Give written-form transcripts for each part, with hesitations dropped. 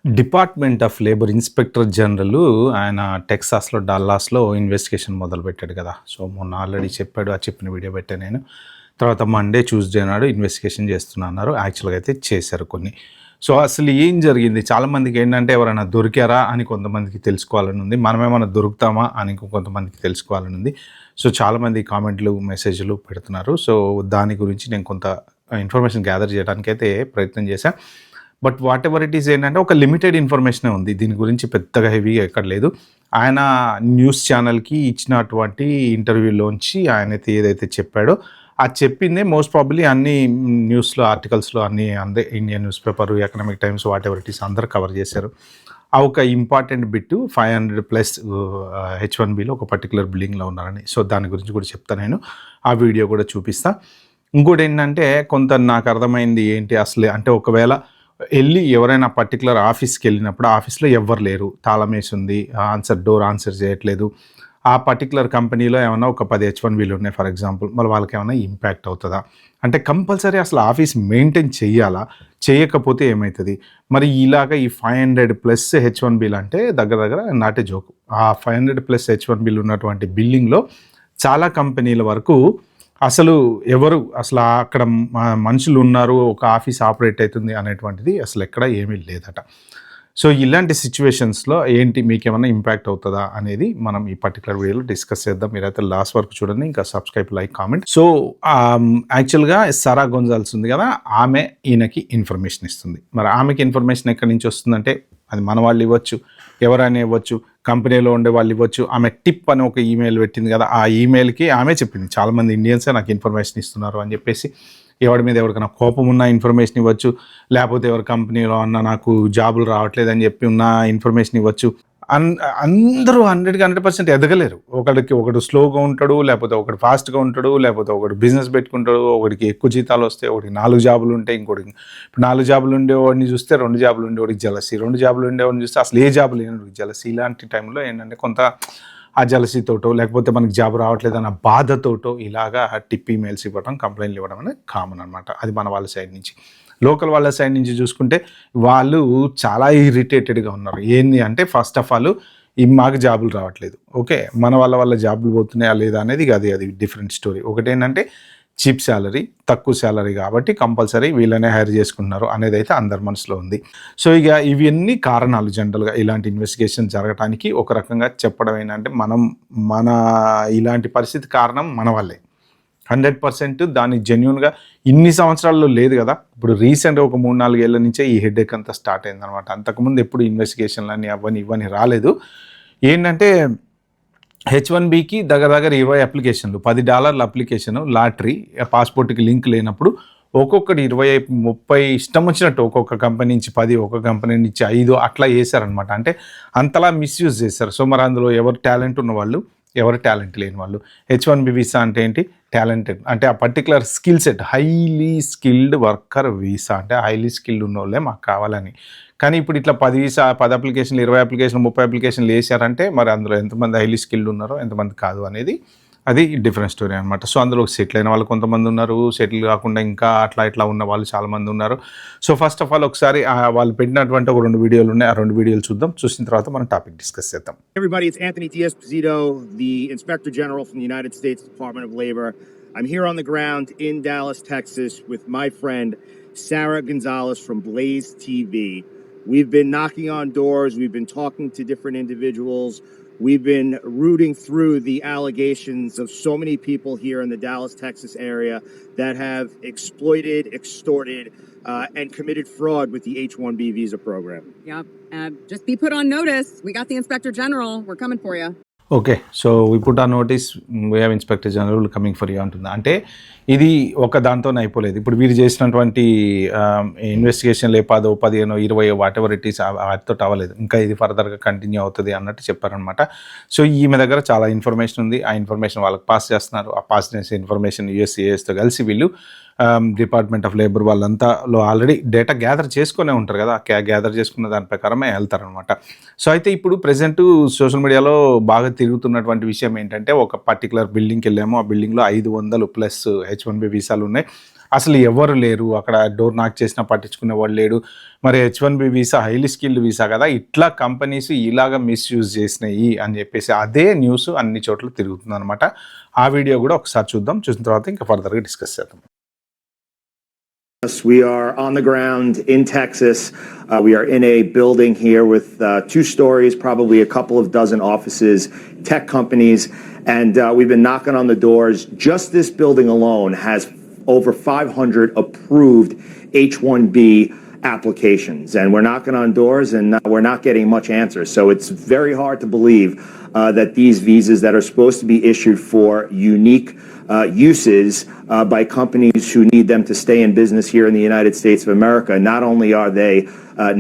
Department of labour inspector general ఆయన టెక్సాస్‌లో, డల్లాస్‌లో investigation మొదలుపెట్టాడు కదా! సో, మొన్న ఆల్రెడీ చెప్పాడు. ఆ చెప్పిన వీడియో పెట్టా నేను. తర్వాత మండే, ట్యూస్‌డే నాడు ఇన్వెస్టిగేషన్ చేస్తున్నా అన్నారు. యాక్చువల్‌గా అయితే చేశారు కొన్ని. సో, అసలు ఏం జరిగింది? చాలామందికి ఏంటంటే ఎవరైనా దొరికారా అని కొంతమందికి తెలుసుకోవాలని ఉంది. మనమేమన్నా దొరుకుతామా అని కొంతమందికి తెలుసుకోవాలని ఉంది. సో, చాలామంది కామెంట్లు, మెసేజ్‌లు పెడుతున్నారు. సో, దాని గురించి నేను కొంత ఇన్ఫర్మేషన్ గ్యాదర్ చేయడానికైతే ప్రయత్నం చేశా. But what ever it is ఏంటంటే ఒక లిమిటెడ్ ఇన్ఫర్మేషనే ఉంది. దీని గురించి పెద్దగా హెవీగా ఎక్కడ లేదు. ఆయన న్యూస్ ఛానల్‌కి ఇచ్చినటువంటి ఇంటర్వ్యూలోంచి ఆయనైతే ఏదైతే చెప్పాడో, అది చెప్పిందే మోస్ట్ ప్రాబబ్లీ అన్ని న్యూస్‌లో, ఆర్టికల్స్‌లో అన్నీ అందే Indian news paper, economic times what ever it is అందరూ కవర్ చేశారు. ఆ ఒక ఇంపార్టెంట్ బిట్ 500+ హెచ్-1బీలో ఒక పర్టిక్యులర్ బిల్డింగ్‌లో ఉన్నారని. సో, దాని గురించి కూడా చెప్తా నేను. ఆ వీడియో కూడా చూపిస్తా. ఇంకోటేంటంటే కొంత నాకు అర్థమైంది ఏంటి అసలు అంటే ఒకవేళ ఎవరైనా పర్టిక్యులర్ ఆఫీస్‌కెళ్ళినప్పుడు ఆఫీస్‌లో ఎవ్వరు లేరు. తాళమేసుంది. డోర్ ఆన్సర్ చేయట్లేదు. ఆ పర్టిక్యులర్ కంపెనీలో ఏమన్నా ఒక 10 హెచ్-1బీలు ఉన్నాయి ఫర్ ఎగ్జాంపుల్. మరి వాళ్ళకేమన్నా ఇంపాక్ట్ అవుతదా? అంటే కంపల్సరీ అసలు ఆఫీస్ మెయింటైన్ చెయ్యాలా? చేయకపోతే ఏమైతది? మరి ఇలాగ ఈ 500+ హెచ్-1బీలు అంటే దగ్గర దగ్గర నాట్ ఎ జోక్. ఆ 500+ హెచ్-1బీలు ఉన్నటువంటి బిల్డింగ్‌లో చాలా కంపెనీల వరకు అసలు ఎవరు అసలు అక్కడ మనుషులు ఉన్నారు, ఒక ఆఫీస్ ఆపరేట్ అవుతుంది అనేటువంటిది అసలు ఎక్కడ ఏమీ లేదట. సో, ఇలాంటి సిచ్యువేషన్స్‌లో ఏంటి మీకేమన్నా ఇంపాక్ట్ అవుతదా అనేది మనం ఈ పర్టిక్యులర్ వీడియోలో డిస్కస్ చేద్దాం. మీరైతే లాస్ట్ వరకు చూడండి. ఇంకా సబ్స్క్రైబ్, లైక్, కామెంట్. సో, యాక్చువల్‌గా సారా గొంజాల్స్ ఉంది కదా! ఆమె ఈయనకి ఇన్ఫర్మేషన్ ఇస్తుంది. మరి ఆమెకి ఇన్ఫర్మేషన్ ఎక్కడి నుంచి వస్తుందంటే అది మన వాళ్ళు ఇవ్వచ్చు, ఎవరైనా ఇవ్వచ్చు, కంపెనీలో ఉండే వాళ్ళు ఇవ్వచ్చు. ఆమె టిప్ అని ఒక ఈమెయిల్ పెట్టింది కదా! ఆ ఈమెయిల్‌కి ఆమె చెప్పింది. చాలామంది ఇండియన్సే నాకు ఇన్ఫర్మేషన్ ఇస్తున్నారు అని చెప్పేసి. ఎవడి మీద ఎవరికైనా కోపం ఉన్న ఇన్ఫర్మేషన్ ఇవ్వచ్చు. లేకపోతే ఎవరి కంపెనీలో అన్న నాకు జాబులు రావట్లేదని చెప్పి ఉన్న ఇన్ఫర్మేషన్ ఇవ్వచ్చు. అన్ అందరూ 100కి 100% ఎదగలేరు. ఒకడు స్లోగా ఉంటాడు, లేకపోతే ఒకడు ఫాస్ట్‌గా ఉంటాడు, లేకపోతే ఒకడు బిజినెస్ పెట్టుకుంటాడు, ఒకడికి ఎక్కువ జీతాలు వస్తాయి, ఒకడికి 4 జాబులు ఉంటాయి, ఇంకోటికి ఇప్పుడు 4 జాబులు ఉండేవాడిని చూస్తే 2 జాబులు ఉండేవాడికి జెలసీ, 2 జాబులు ఉండేవాడిని చూస్తే అసలు ఏ జాబ్ లేనోడికి జెలసీ. ఇలాంటి టైంలో ఏంటంటే కొంత ఆ జెలసీతోటో లేకపోతే మనకి జాబ్ రావట్లేదన్న బాధతోటో ఇలాగా టిప్ ఈమెయిల్స్ ఇవ్వడం, కంప్లైంట్లు ఇవ్వడం అనేది కామన్ అనమాట. అది మన వాళ్ళ సైడ్ నుంచి. లోకల్ వాళ్ళ సైడ్ నుంచి చూసుకుంటే వాళ్ళు చాలా ఇరిటేటెడ్‌గా ఉన్నారు. ఏంది అంటే ఫస్ట్ ఆఫ్ ఆల్ మాకు జాబులు రావట్లేదు. ఓకే. మన వాళ్ళ జాబులు పోతున్నాయా లేదా అనేది అది డిఫరెంట్ స్టోరీ. ఒకటేంటంటే చీప్ సాలరీ, తక్కువ సాలరీ కాబట్టి కంపల్సరీ వీళ్ళనే హైర్ చేసుకుంటున్నారు అనేదైతే అందరి మనసులో ఉంది. సో, ఇవన్నీ కారణాలు జనరల్‌గా ఇలాంటి ఇన్వెస్టిగేషన్ జరగటానికి ఒక రకంగా చెప్పడం ఏంటంటే మన ఇలాంటి పరిస్థితి కారణం మన వాళ్ళే. 100% దాన్ని జెన్యూన్‌గా ఇన్ని సంవత్సరాల్లో లేదు గదా! ఇప్పుడు రీసెంట్‌గా ఒక 3, 4 ఏళ్ల నుంచే ఈ హెడేక్ అంతా స్టార్ట్ అయిందనమాట. అంతకుముందు ఎప్పుడు ఇన్వెస్టిగేషన్‌లని ఇవన్నీ రాలేదు. ఏంటంటే హెచ్-1బీకి దగ్గర దగ్గర 20 అప్లికేషన్లు. $10 అప్లికేషను లాటరీ పాస్‌పోర్ట్‌కి లింక్ లేనప్పుడు ఒక్కొక్కటి 20, 30 ఇష్టం వచ్చినట్టు ఒక్కొక్క కంపెనీ నుంచి 10, ఒక్కొక్క కంపెనీ నుంచి 5 అట్లా ఏశారనమాట. అంటే అంతలా మిస్‌యూజ్ చేశారు. సో, మరి అందులో ఎవరు టాలెంట్ ఉన్నవాళ్ళు, ఎవరు టాలెంట్ లేని వాళ్ళు. హెచ్-1బీ వీసా అంటే ఏంటి? టాలెంటెడ్ అంటే ఆ particular skill set highly skilled worker visa అంటే హైలీ స్కిల్డ్ ఉన్నోళ్ళే మాకు కావాలని. కానీ ఇప్పుడు ఇట్లా 10 అప్లికేషన్లు, 20 అప్లికేషన్లు, 30 అప్లికేషన్లు ఏశారంటే మరి అందులో ఎంతమంది హైలీ స్కిల్డ్ ఉన్నారో, ఎంతమంది కాదు అనేది అది డిఫరెంట్ స్టోరీ అనమాట. సో, అందులో సెటిల్ అయిన వాళ్ళు కొంతమంది ఉన్నారు. సెటిల్ కాకుండా ఇంకా అట్లా ఇట్లా ఉన్న వాళ్ళు చాలామంది ఉన్నారు. సో, ఫస్ట్ ఆఫ్ ఆల్ ఒకసారి వాళ్ళు పెట్టినటువంటి ఒక 2 వీడియోలు ఉన్నాయి. ఆ 2 వీడియోలు చూద్దాం. చూసిన తర్వాత మనం టాపిక్ డిస్కస్ చేద్దాం. Everybody, it's Anthony D'Esposito, the Inspector General from the United States Department of Labor. I'm here on the ground in Dallas, Texas, with my friend Sarah Gonzalez from Blaze TV. We've been knocking on doors. We've been talking to different individuals. We've been rooting through the allegations of so many people here in the Dallas, Texas area that have exploited, extorted, and committed fraud with the H-1B visa program. Yep. Just be put on notice. We got the Inspector General. We're coming for you. Okay. So, we put on notice we have inspector general coming for you అంటుంది. అంటే ఇది ఒక దాంతోనే అయిపోలేదు. ఇప్పుడు వీరు చేసినటువంటి ఇన్వెస్టిగేషన్‌లు 10, 15, 20 whatever it is వాటితోటి అవ్వలేదు. ఇంకా ఇది ఫర్దర్‌గా కంటిన్యూ అవుతది అన్నట్టు చెప్పారనమాట. సో, ఈమె దగ్గర చాలా ఇన్ఫర్మేషన్ ఉంది. ఆ ఇన్ఫర్మేషన్ వాళ్ళకి పాస్ చేస్తున్నారు. ఆ పాస్ చేసే ఇన్ఫర్మేషన్ యూఎస్‌సిఐఎస్‌తో కలిసి వీళ్ళు డిపార్ట్మెంట్ ఆఫ్ లేబర్ వాళ్ళంతాలో ఆల్రెడీ డేటా గ్యాదర్ చేసుకునే ఉంటారు కదా! గ్యాదర్ చేసుకున్న దాని ప్రకారమే వెళ్తారనమాట. సో, అయితే ఇప్పుడు ప్రెజెంట్ సోషల్ మీడియాలో బాగా తిరుగుతున్నటువంటి విషయం ఏంటంటే ఒక పర్టిక్యులర్ బిల్డింగ్‌కి వెళ్ళాము. ఆ బిల్డింగ్‌లో 500+ హెచ్-1బీ వీసాలు ఉన్నాయి. అసలు ఎవరు లేరు అక్కడ, డోర్ నాక్ చేసినా పట్టించుకునే వాళ్ళు లేడు. మరి H1B visa highly skilled visa కదా, ఇట్లా కంపెనీస్ ఇలాగ మిస్యూజ్ చేసినాయి అని చెప్పేసి అదే న్యూస్ అన్ని చోట్ల తిరుగుతుంది అనమాట. ఆ వీడియో కూడా ఒకసారి చూద్దాం, చూసిన తర్వాత ఇంకా ఫర్దర్గా డిస్కస్ చేద్దాం. We are on the ground in Texas. We are in a building here with 2 stories, probably a couple of dozen offices, tech companies, and we've been knocking on the doors. Just this building alone has over 500 approved H-1B applications, and we're knocking on doors and we're not getting much answers. So it's very hard to believe that these visas that are supposed to be issued for unique uses by companies who need them to stay in business here in the United States of America. Not only are they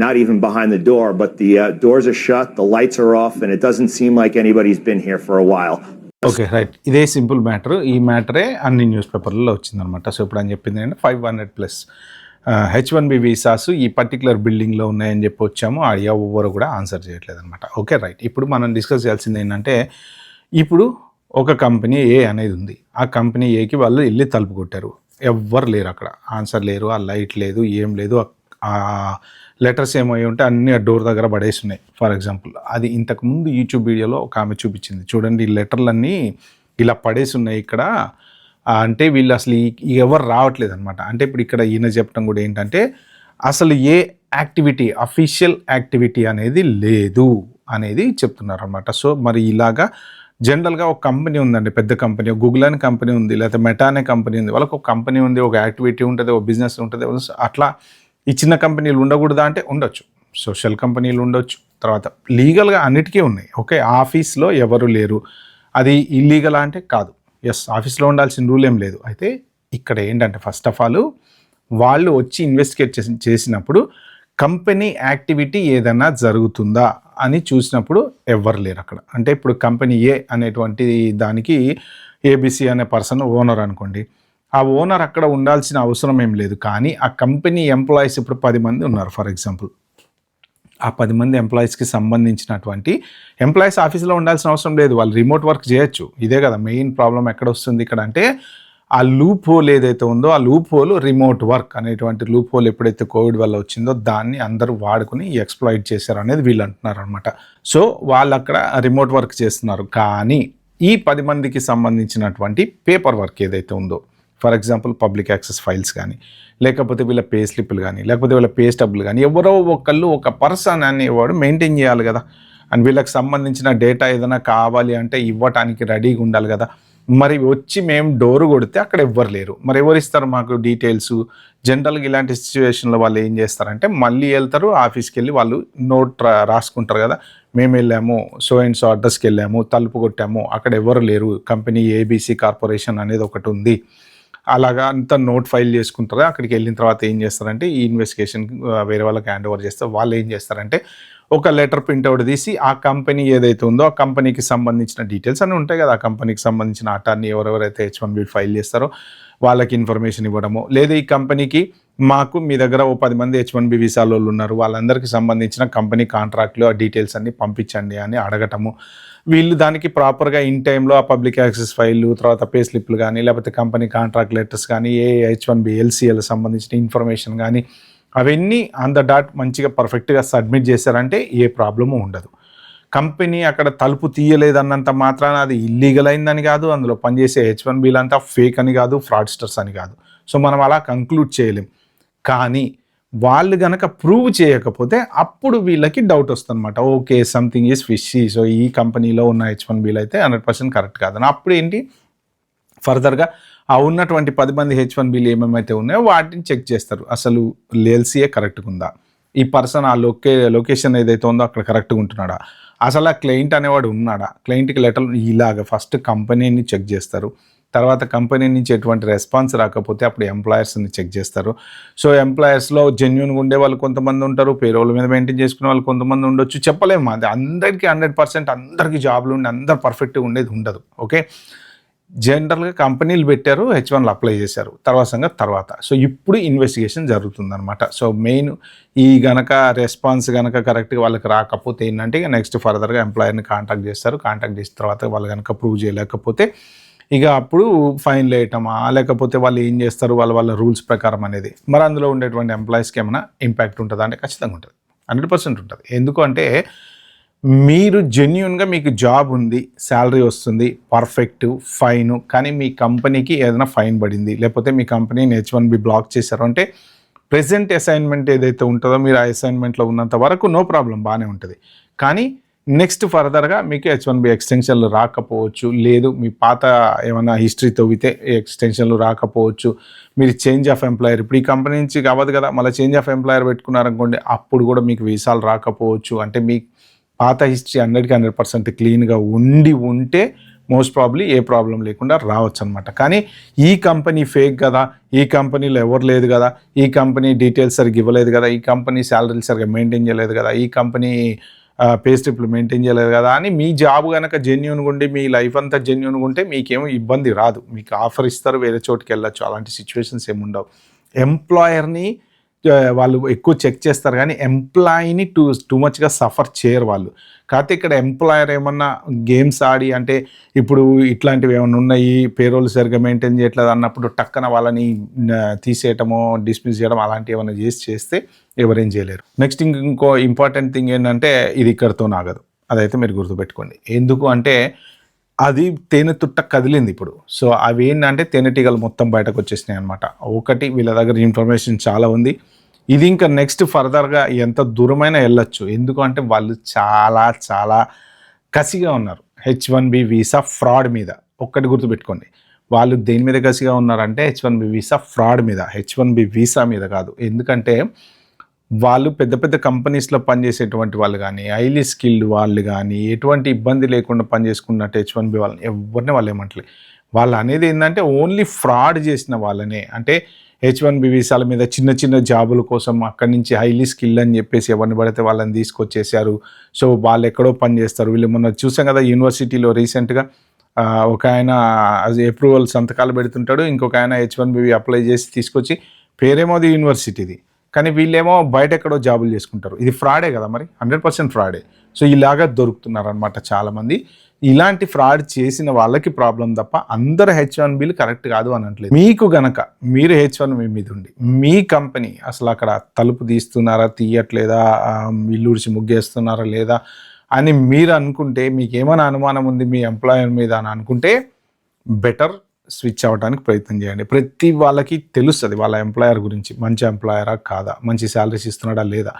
not even behind the door, but the doors are shut, the lights are off, and it doesn't seem like anybody's been here for a while. Okay right, ఇదే simple matter. ఈ మ్యాటరే అన్ని news పేపర్లలో వచ్చిందనమాట. So ఇప్పుడు అని చెప్పింది ఏంటంటే 500+ H1B visas ఈ పర్టికులర్ బిల్డింగ్లో ఉన్నాయని చెప్పి వచ్చాము. ఆ ఎవరు కూడా ఆన్సర్ చేయట్లేదు అనమాట. ఓకే రైట్, ఇప్పుడు మనం డిస్కస్ చేయాల్సింది ఏంటంటే, ఇప్పుడు ఒక కంపెనీ ఏ అనేది ఉంది. ఆ కంపెనీ ఏకి వాళ్ళు వెళ్ళి తలుపు కొట్టారు, ఎవ్వరు లేరు అక్కడ, ఆన్సర్ లేరు, ఆ లైట్ లేదు, ఏం లేదు. ఆ లెటర్స్ ఏమై ఉంటే అన్నీ ఆ డోర్ దగ్గర పడేసి ఉన్నాయి. ఫర్ ఎగ్జాంపుల్, అది ఇంతకుముందు యూట్యూబ్ వీడియోలో ఒక ఆమె చూపించింది చూడండి, ఈ లెటర్లన్నీ ఇలా పడేసి ఉన్నాయి ఇక్కడ. అంటే వీళ్ళు అసలు ఎవరు రావట్లేదు అనమాట. అంటే ఇప్పుడు ఇక్కడ ఈయన చెప్పడం కూడా ఏంటంటే, అసలు ఏ యాక్టివిటీ, అఫీషియల్ యాక్టివిటీ అనేది లేదు అనేది చెప్తున్నారు అనమాట. సో మరి ఇలాగా జనరల్గా ఒక కంపెనీ ఉందండి, పెద్ద కంపెనీ, గూగుల్ అనే కంపెనీ ఉంది, లేకపోతే మెటా అనే కంపెనీ ఉంది, వాళ్ళకి ఒక కంపెనీ ఉంది, ఒక యాక్టివిటీ ఉంటుంది, ఒక బిజినెస్ ఉంటుంది. అట్లా ఈ చిన్న కంపెనీలు ఉండకూడదా అంటే ఉండొచ్చు, సోషల్ కంపెనీలు ఉండొచ్చు, తర్వాత లీగల్గా అన్నిటికీ ఉన్నాయి. ఓకే, ఆఫీస్లో ఎవరు లేరు, అది ఇల్లీగల్ అంటే కాదు. ఎస్, ఆఫీస్లో ఉండాల్సిన రూల్ ఏం లేదు. అయితే ఇక్కడ ఏంటంటే, ఫస్ట్ ఆఫ్ ఆల్ వాళ్ళు వచ్చి ఇన్వెస్టిగేట్ చేసినప్పుడు కంపెనీ యాక్టివిటీ ఏదైనా జరుగుతుందా అని చూసినప్పుడు ఎవ్వరు లేరు అక్కడ. అంటే ఇప్పుడు కంపెనీ ఏ అనేటువంటి దానికి ఏబిసి అనే పర్సన్ ఓనర్ అనుకోండి, ఆ ఓనర్ అక్కడ ఉండాల్సిన అవసరం ఏం లేదు. కానీ ఆ కంపెనీ ఎంప్లాయీస్ ఇప్పుడు 10 మంది ఉన్నారు ఫర్ ఎగ్జాంపుల్. ఆ 10 మంది ఎంప్లాయీస్కి సంబంధించినటువంటి ఎంప్లాయీస్ ఆఫీస్లో ఉండాల్సిన అవసరం లేదు, వాళ్ళు రిమోట్ వర్క్ చేయొచ్చు. ఇదే కదా మెయిన్ ప్రాబ్లం ఎక్కడ వస్తుంది ఇక్కడ అంటే, ఆ లూప్ హోల్ ఏదైతే ఉందో, ఆ లూప్ హోల్ రిమోట్ వర్క్ అనేటువంటి లూప్ హోల్ ఎప్పుడైతే కోవిడ్ వల్ల వచ్చిందో దాన్ని అందరూ వాడుకుని ఎక్స్ప్లాయిట్ చేశారు అనేది వీళ్ళు అంటున్నారు అనమాట. సో వాళ్ళు అక్కడ రిమోట్ వర్క్ చేస్తున్నారు. కానీ ఈ 10 మందికి సంబంధించినటువంటి పేపర్ వర్క్ ఏదైతే ఉందో, for example public access files కానీ, లేకపోతే వీళ్ళ పే స్లిప్లు కానీ, లేకపోతే వీళ్ళ పే స్టబ్లు కానీ, ఎవరో ఒకళ్ళు ఒక పర్సన్ అనేవాడు మెయింటైన్ చేయాలి కదా. అండ్ వీళ్ళకి సంబంధించిన డేటా ఏదైనా కావాలి అంటే ఇవ్వటానికి రెడీగా ఉండాలి కదా. మరి వచ్చి మేము డోరు కొడితే అక్కడ ఎవ్వరు లేరు, మరి ఎవరు ఇస్తారు మాకు డీటెయిల్స్? జనరల్గా ఇలాంటి సిచ్యువేషన్లో వాళ్ళు ఏం చేస్తారంటే, మళ్ళీ వెళ్తారు ఆఫీస్కి వెళ్ళి వాళ్ళు నోట్ రాసుకుంటారు కదా, మేము వెళ్ళాము సో అండ్ సో అడ్రస్కి వెళ్ళాము, తలుపు కొట్టాము, అక్కడ ఎవరు లేరు, కంపెనీ ఏబీసీ కార్పొరేషన్ అనేది ఒకటి ఉంది, అలాగా అంతా నోట్ ఫైల్ చేసుకుంటారు. అక్కడికి వెళ్ళిన తర్వాత ఏం చేస్తారంటే, ఈ ఇన్వెస్టిగేషన్ వేరే వాళ్ళకి హ్యాండ్ ఓవర్ చేస్తారు. వాళ్ళు ఏం చేస్తారంటే, ఒక లెటర్ ప్రింట్అవుట్ తీసి ఆ కంపెనీ ఏదైతే ఉందో ఆ కంపెనీకి సంబంధించిన డీటెయిల్స్ అన్నీ ఉంటాయి కదా, ఆ కంపెనీకి సంబంధించిన అటార్నీ ఎవరెవరైతే H1B ఫైల్ చేస్తారో వాళ్ళకి ఇన్ఫర్మేషన్ ఇవ్వడము, లేదా ఈ కంపెనీకి మాకు మీ దగ్గర ఓ 10 మంది H1B వీసాలో ఉన్నారు, వాళ్ళందరికీ సంబంధించిన కంపెనీ కాంట్రాక్ట్లు ఆ డీటెయిల్స్ అన్నీ పంపించండి అని అడగటము. వీళ్ళు దానికి ప్రాపర్గా ఇన్ టైంలో ఆ పబ్లిక్ యాక్సెస్ ఫైళ్ళు, తర్వాత పే స్లిప్లు కానీ, లేకపోతే కంపెనీ కాంట్రాక్ట్ లెటర్స్ కానీ, ఏ H1B LCL సంబంధించిన ఇన్ఫర్మేషన్ కానీ, అవన్నీ ఆన్ ద డాట్ మంచిగా పర్ఫెక్ట్గా సబ్మిట్ చేశారంటే ఏ ప్రాబ్లము ఉండదు. కంపెనీ అక్కడ తలుపు తీయలేదన్నంత మాత్రాన అది ఇల్లీగల్ అయిందని కాదు, అందులో పనిచేసే H1Bలంతా ఫేక్ అని కాదు, ఫ్రాడ్స్టర్స్ అని కాదు. సో మనం అలా కంక్లూడ్ చేయలేం. కానీ వాళ్ళు గనక ప్రూవ్ చేయకపోతే అప్పుడు వీళ్ళకి డౌట్ వస్తుంది అనమాట. Okay, something is fishy, so ఈ కంపెనీలో ఉన్న H1Bలు అయితే 100% కరెక్ట్ కాదని. అప్పుడు ఏంటి, ఫర్దర్గా ఆ ఉన్నటువంటి 10 మంది H1Bలు ఏమేమైతే ఉన్నాయో వాటిని చెక్ చేస్తారు. అసలు ఎల్సీఏ కరెక్ట్గా ఉందా, ఈ పర్సన్ ఆ లొకేషన్ ఏదైతే ఉందో అక్కడ కరెక్ట్గా ఉంటున్నాడా, అసలు ఆ క్లయింట్ అనేవాడు ఉన్నాడా, క్లయింట్కి లెటర్ ఇలాగ ఫస్ట్ కంపెనీని చెక్ చేస్తారు. తర్వాత కంపెనీ నుంచి ఎటువంటి రెస్పాన్స్ రాకపోతే అప్పుడు ఎంప్లాయర్స్ని చెక్ చేస్తారు. సో ఎంప్లాయర్స్లో జెన్యూన్గా ఉండే వాళ్ళు కొంతమంది ఉంటారు, పేరోళ్ళ మీద మెయింటైన్ చేసుకునే వాళ్ళు కొంతమంది ఉండొచ్చు, చెప్పలేము. అది అందరికీ 100% అందరికీ జాబ్లు ఉండి అందరు పర్ఫెక్ట్గా ఉండేది ఉండదు. ఓకే, జనరల్గా కంపెనీలు పెట్టారు, H1లు అప్లై చేశారు, తర్వాత సో ఇప్పుడు ఇన్వెస్టిగేషన్ జరుగుతుందన్నమాట. సో మెయిన్ ఈ గనక రెస్పాన్స్ గనక కరెక్ట్గా వాళ్ళకి రాకపోతే ఏంటంటే, ఇక నెక్స్ట్ ఫర్దర్గా ఎంప్లాయర్ని కాంటాక్ట్ చేస్తారు. కాంటాక్ట్ చేసిన తర్వాత వాళ్ళు కనుక ప్రూవ్ చేయలేకపోతే ఇక అప్పుడు ఫైన్లు వేయటమా లేకపోతే వాళ్ళు ఏం చేస్తారు వాళ్ళ రూల్స్ ప్రకారం అనేది. మరి అందులో ఉండేటువంటి ఎంప్లాయీస్కి ఏమైనా ఇంపాక్ట్ ఉంటుందా అంటే ఖచ్చితంగా ఉంటుంది, 100% ఉంటుంది. ఎందుకు అంటే మీరు జెన్యున్గా మీకు జాబ్ ఉంది, శాలరీ వస్తుంది, పర్ఫెక్ట్ ఫైన్, కానీ మీ కంపెనీకి ఏదైనా ఫైన్ పడింది లేకపోతే మీ కంపెనీని H1B బ్లాక్ చేశారు అంటే ప్రెజెంట్ అసైన్మెంట్ ఏదైతే ఉంటుందో మీరు ఆ అసైన్మెంట్లో ఉన్నంత వరకు నో ప్రాబ్లం, బాగానే ఉంటుంది. కానీ నెక్స్ట్ ఫర్దర్గా మీకు H1B ఎక్స్టెన్షన్లు రాకపోవచ్చు, లేదు మీ పాత ఏమైనా హిస్టరీ తవ్వితే ఎక్స్టెన్షన్లు రాకపోవచ్చు, మీరు చేంజ్ ఆఫ్ ఎంప్లాయర్ ఇప్పుడు ఈ కంపెనీ నుంచి కావద్దు కదా, మళ్ళీ చేంజ్ ఆఫ్ ఎంప్లాయర్ పెట్టుకున్నారనుకోండి అప్పుడు కూడా మీకు వీసాలు రాకపోవచ్చు. అంటే మీ పాత హిస్టరీ 100% క్లీన్గా ఉంటే మోస్ట్ ప్రాబ్లీ ఏ ప్రాబ్లం లేకుండా రావచ్చు అనమాట. కానీ ఈ కంపెనీ ఫేక్ కదా, ఈ కంపెనీలో ఎవరు లేదు కదా, ఈ కంపెనీ డీటెయిల్స్ సరిగ్గా ఇవ్వలేదు కదా, ఈ కంపెనీ శాలరీలు సరిగ్గా మెయింటైన్ చేయలేదు కదా, ఈ కంపెనీ పే స్లిప్లు మెయింటైన్ చేయలేదు కదా అని మీ జాబ్ కనుక జెన్యూన్గా ఉండి మీ లైఫ్ అంతా జెన్యూన్గా ఉంటే మీకేమో ఇబ్బంది రాదు, మీకు ఆఫర్ ఇస్తారు, వేరే చోటుకి వెళ్ళచ్చు, అలాంటి సిచ్యువేషన్స్ ఏమి ఉండవు. ఎంప్లాయర్ని వాళ్ళు ఎక్కువ చెక్ చేస్తారు కానీ ఎంప్లాయీని టూ మచ్గా సఫర్ చేయరు వాళ్ళు. కాకపోతే ఇక్కడ ఎంప్లాయర్ ఏమన్నా గేమ్స్ ఆడి అంటే ఇప్పుడు ఇట్లాంటివి ఏమైనా ఉన్నాయి, పేరోల్ సరిగ్గా మెయింటైన్ చేయట్లేదు అన్నప్పుడు టక్కన వాళ్ళని తీసేయటమో డిస్మిస్ చేయడం అలాంటివి ఏమైనా చేస్తే ఎవరేం చేయలేరు. నెక్స్ట్ ఇంకో ఇంపార్టెంట్ థింగ్ ఏంటంటే ఇది ఇక్కడితో ఆగదు, అదైతే మీరు గుర్తుపెట్టుకోండి. ఎందుకు అంటే అది తేనె తుట్ట కదిలింది ఇప్పుడు. సో అవి ఏంటంటే తేనెటీగలు మొత్తం బయటకు వచ్చేసినాయి అనమాట. ఒకటి వీళ్ళ దగ్గర ఇన్ఫర్మేషన్ చాలా ఉంది, ఇది ఇంకా నెక్స్ట్ ఫర్దర్గా ఎంత దూరమైనా వెళ్ళొచ్చు. ఎందుకు అంటే వాళ్ళు చాలా కసిగా ఉన్నారు H1B వీసా ఫ్రాడ్ మీద. ఒక్కటి గుర్తుపెట్టుకోండి, వాళ్ళు దేని మీద కసిగా ఉన్నారంటే H1B వీసా ఫ్రాడ్ మీద, H1B వీసా మీద కాదు. ఎందుకంటే వాళ్ళు పెద్ద కంపెనీస్లో పనిచేసేటువంటి వాళ్ళు కానీ హైలీ స్కిల్డ్ వాళ్ళు కానీ ఎటువంటి ఇబ్బంది లేకుండా పనిచేసుకున్నట్టు H1B వాళ్ళని ఎవరిని వాళ్ళు ఏమంటలే. వాళ్ళు అనేది ఏంటంటే ఓన్లీ ఫ్రాడ్ చేసిన వాళ్ళనే. అంటే H1B వీసాల మీద చిన్న జాబుల కోసం అక్కడి నుంచి హైలీ స్కిల్ అని చెప్పేసి ఎవరిని పడితే వాళ్ళని తీసుకొచ్చేసారు. సో వాళ్ళు ఎక్కడో పని చేస్తారు. వీళ్ళు మొన్న చూసాం కదా యూనివర్సిటీలో రీసెంట్గా ఒక ఆయన అప్రూవల్ సంతకాలు పెడుతుంటాడు, ఇంకొక ఆయన H1B అప్లై చేసి తీసుకొచ్చి పేరేమోది యూనివర్సిటీది, కానీ వీళ్ళేమో బయట ఎక్కడో జాబులు చేసుకుంటారు. ఇది ఫ్రాడే కదా, మరి 100% ఫ్రాడే. సో ఇలాగా దొరుకుతున్నారు అనమాట చాలామంది. ఇలాంటి ఫ్రాడ్ చేసిన వాళ్ళకి ప్రాబ్లం తప్ప అందరు H1Bలు కరెక్ట్ కాదు అని అనట్లేదు. మీకు గనక మీరు H1B మీద ఉండి మీ కంపెనీ అసలు అక్కడ తలుపు తీస్తున్నారా తీయట్లేదా, ఇల్లుడిచి ముగ్గేస్తున్నారా లేదా అని మీరు అనుకుంటే, మీకు ఏమైనా అనుమానం ఉంది మీ ఎంప్లాయర్ మీద అని అనుకుంటే బెటర్ స్విచ్ అవ్వడానికి ప్రయత్నం చేయండి. ప్రతి వాళ్ళకి తెలుస్తుంది వాళ్ళ ఎంప్లాయర్ గురించి, మంచి ఎంప్లాయరా కాదా, మంచి శాలరీస్ ఇస్తున్నాడా లేదా,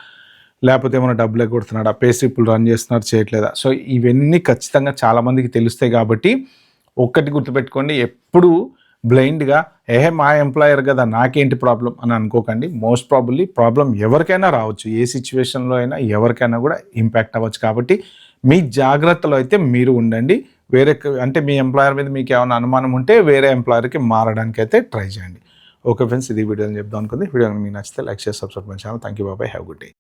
లేకపోతే ఏమైనా డబ్బులు ఎగ్గొడుతున్నాడా, పే స్లిప్లు రన్ చేస్తున్నారు చేయట్లేదా. సో ఇవన్నీ ఖచ్చితంగా చాలామందికి తెలుస్తాయి. కాబట్టి ఒక్కటి గుర్తుపెట్టుకోండి, ఎప్పుడు బ్లైండ్గా మా ఎంప్లాయర్ కదా నాకేంటి ప్రాబ్లం అని అనుకోకండి. మోస్ట్ ప్రాబబ్లీ ప్రాబ్లం ఎవరికైనా రావచ్చు, ఏ సిచ్యువేషన్లో అయినా ఎవరికైనా కూడా ఇంపాక్ట్ అవ్వచ్చు. కాబట్టి మీ జాగ్రత్తలో అయితే మీరు ఉండండి. వేరే అంటే మీ ఎంప్లాయర్ మీద మీకు ఏమైనా అనుమానం ఉంటే వేరే ఎంప్లాయర్కి మారడానికి అయితే ట్రై చేయండి. ఓకే ఫ్రెండ్స్, ఇది వీడియోని చెప్దాం అనుకుంది. వీడియో మీకు నచ్చితే లైక్ చేసి subscribe my channel. Thank you, bye, have good day.